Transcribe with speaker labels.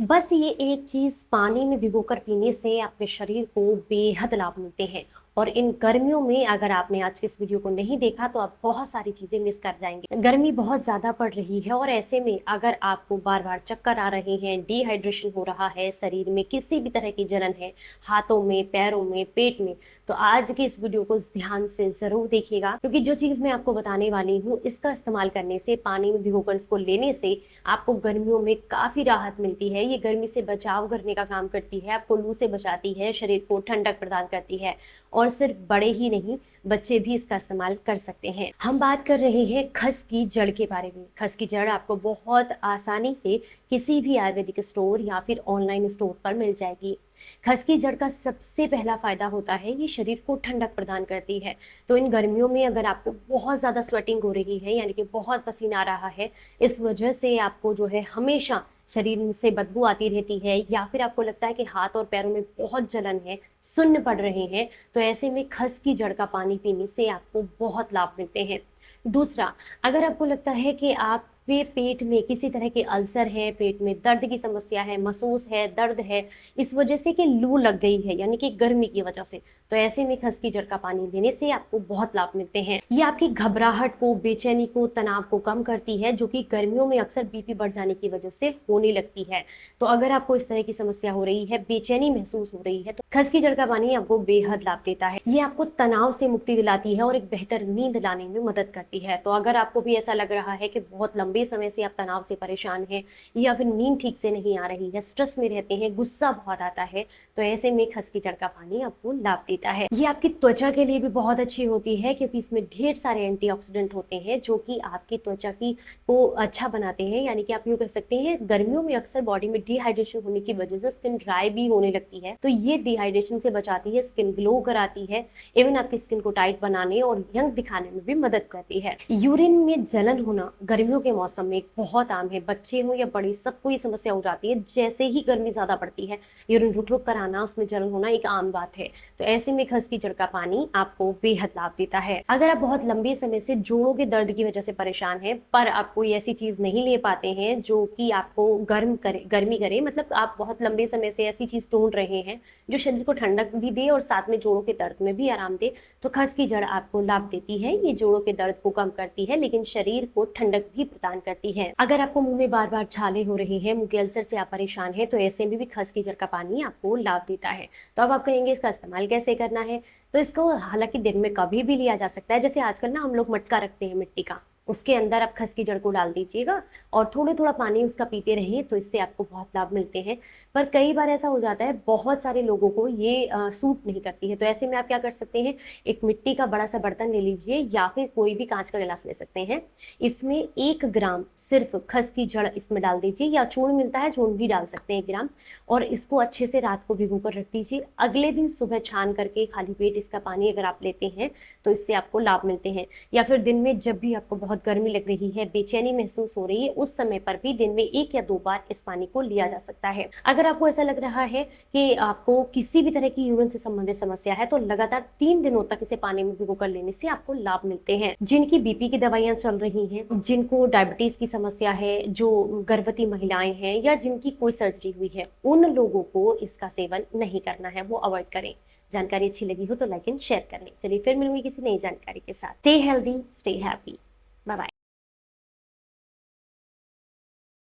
Speaker 1: बस ये एक चीज़ पानी में भिगोकर पीने से आपके शरीर को बेहद लाभ मिलते हैं। और इन गर्मियों में अगर आपने आज के इस वीडियो को नहीं देखा तो आप बहुत सारी चीज़ें मिस कर जाएंगे। गर्मी बहुत ज़्यादा पड़ रही है और ऐसे में अगर आपको बार बार चक्कर आ रहे हैं, डिहाइड्रेशन हो रहा है, शरीर में किसी भी तरह की जलन है, हाथों में, पैरों में, पेट में, तो आज की इस वीडियो को ध्यान से ज़रूर देखिएगा, क्योंकि जो चीज़ मैं आपको बताने वाली हूँ इसका इस्तेमाल करने से, पानी में भिगोकर इसको लेने से आपको गर्मियों में काफ़ी राहत मिलती है। ये गर्मी से बचाव करने का काम करती है, आपको लू से बचाती है, शरीर को ठंडक प्रदान करती है। और सिर्फ बड़े ही नहीं, बच्चे भी इसका इस्तेमाल कर सकते हैं। हम बात कर रहे हैं खस की जड़ के बारे में। खस की जड़ आपको बहुत आसानी से किसी भी आयुर्वेदिक स्टोर या फिर ऑनलाइन स्टोर पर मिल जाएगी। खस की जड़ का सबसे पहला फायदा होता है ये शरीर को ठंडक प्रदान करती है। तो इन गर्मियों में अगर आपको बहुत ज़्यादा स्वेटिंग हो रही है, यानी कि बहुत पसीना आ रहा है, इस वजह से आपको जो है हमेशा शरीर से बदबू आती रहती है, या फिर आपको लगता है कि हाथ और पैरों में बहुत जलन है, सुन्न पड़ रहे हैं, तो ऐसे में खस की जड़ का पानी पीने से आपको बहुत लाभ मिलते हैं। दूसरा, अगर आपको लगता है कि आपके पेट में किसी तरह के अल्सर है, पेट में दर्द की समस्या है, महसूस है, दर्द है, इस वजह से कि लू लग गई है, यानी कि गर्मी की वजह से, तो ऐसे में खस की जड़ का पानी लेने से आपको बहुत लाभ मिलते हैं। ये आपकी घबराहट को, बेचैनी को, तनाव को कम करती है, जो कि गर्मियों में अक्सर बीपी बढ़ जाने की वजह से होने लगती है। तो अगर आपको इस तरह की समस्या हो रही है, बेचैनी महसूस हो रही है, तो खस की जड़ का पानी आपको बेहद लाभ देता है। ये आपको तनाव से मुक्ति दिलाती है और एक बेहतर नींद लाने में मदद करती है। तो अगर आपको भी ऐसा लग रहा है कि बहुत लंबे समय से आप तनाव से परेशान हैं, या फिर नींद ठीक से नहीं आ रही है, स्ट्रेस में रहते हैं, गुस्सा बहुत आता है, तो ऐसे में खस की जड़ का पानी आपको लाभ देता है। ये आपकी त्वचा के लिए भी बहुत अच्छी होती है, क्योंकि इसमें ढेर सारे एंटीऑक्सीडेंट होते हैं जो कि आपकी त्वचा की को अच्छा बनाते हैं। यानी कि आप यूँ कह सकते हैं, गर्मियों में अक्सर बॉडी में डिहाइड्रेशन होने की वजह से स्किन ड्राई भी होने लगती है, तो ये डिहाइड्रेशन से बचाती है, स्किन ग्लो कराती है, इवन आपकी स्किन को टाइट बनाने और यंग दिखाने में भी मदद करती है। यूरिन में जलन होना गर्मियों के मौसम में बहुत आम है, बच्चे हो या बड़े, सबको ये समस्या हो जाती है। जैसे ही गर्मी ज्यादा पड़ती है, यूरिन रुक रुक कर आना, उसमें जलन होना एक आम बात है। तो ऐसे में खस की जड़ का पानी आपको बेहद लाभ देता है। अगर आप बहुत लंबे समय से जोड़ों के दर्द की वजह से परेशान हैं, पर आप कोई ऐसी चीज नहीं ले पाते हैं जो कि आपको गर्मी करे, मतलब आप बहुत लंबे समय से ऐसी चीज ढूंढ रहे हैं जो शरीर को ठंडक भी दे और साथ में जोड़ों के दर्द में भी आराम दे, तो खस की जड़ आपको लाभ देती है। ये जोड़ों के दर्द को कम करती है, लेकिन शरीर को ठंडक भी प्रदान करती है। अगर आपको मुंह में बार बार छाले हो रहे हैं, मुंह के अल्सर से आप परेशान हैं, तो ऐसे में भी खस की जड़ का पानी आपको लाभ देता है। तो अब आप कहेंगे इसका इस्तेमाल कैसे करना है। तो इसको हालांकि दिन में कभी भी लिया जा सकता है। जैसे आजकल ना हम लोग मटका रखते हैं मिट्टी का, उसके अंदर आप खस की जड़ को डाल दीजिएगा और थोड़ा थोड़ा पानी उसका पीते रहिए, तो इससे आपको बहुत लाभ मिलते हैं। पर कई बार ऐसा हो जाता है, बहुत सारे लोगों को ये सूट नहीं करती है, तो ऐसे में आप क्या कर सकते हैं, एक मिट्टी का बड़ा सा बर्तन ले लीजिए, या फिर कोई भी कांच का गिलास ले सकते हैं। इसमें 1 ग्राम सिर्फ खस की जड़ इसमें डाल दीजिए, या चूर्ण मिलता है, चूर्ण भी डाल सकते हैं 1 ग्राम, और इसको अच्छे से रात को भिगो कर रख दीजिए। अगले दिन सुबह छान करके खाली पेट इसका पानी अगर आप लेते हैं तो इससे आपको लाभ मिलते हैं। या फिर दिन में जब भी आपको बहुत गर्मी लग रही है, बेचैनी महसूस हो रही है, उस समय पर भी दिन में 1 या 2 बार इस पानी को लिया जा सकता है। अगर आपको ऐसा लग रहा है कि आपको किसी भी तरह की यूरिन से संबंधित समस्या है, तो लगातार 3 दिनों तक इसे पानी में भिगो कर लेने से आपको लाभ मिलते हैं। जिनकी बीपी की दवाइयां चल रही हैं, जिनको डायबिटीज की समस्या है, जो गर्भवती महिलाएं हैं, या जिनकी कोई सर्जरी हुई है, उन लोगों को इसका सेवन नहीं करना है, वो अवॉइड करें। जानकारी अच्छी लगी हो तो लाइक एंड शेयर कर लें। चलिए फिर मिलूंगी किसी नई जानकारी के साथ। Stay healthy, stay happy, bye bye.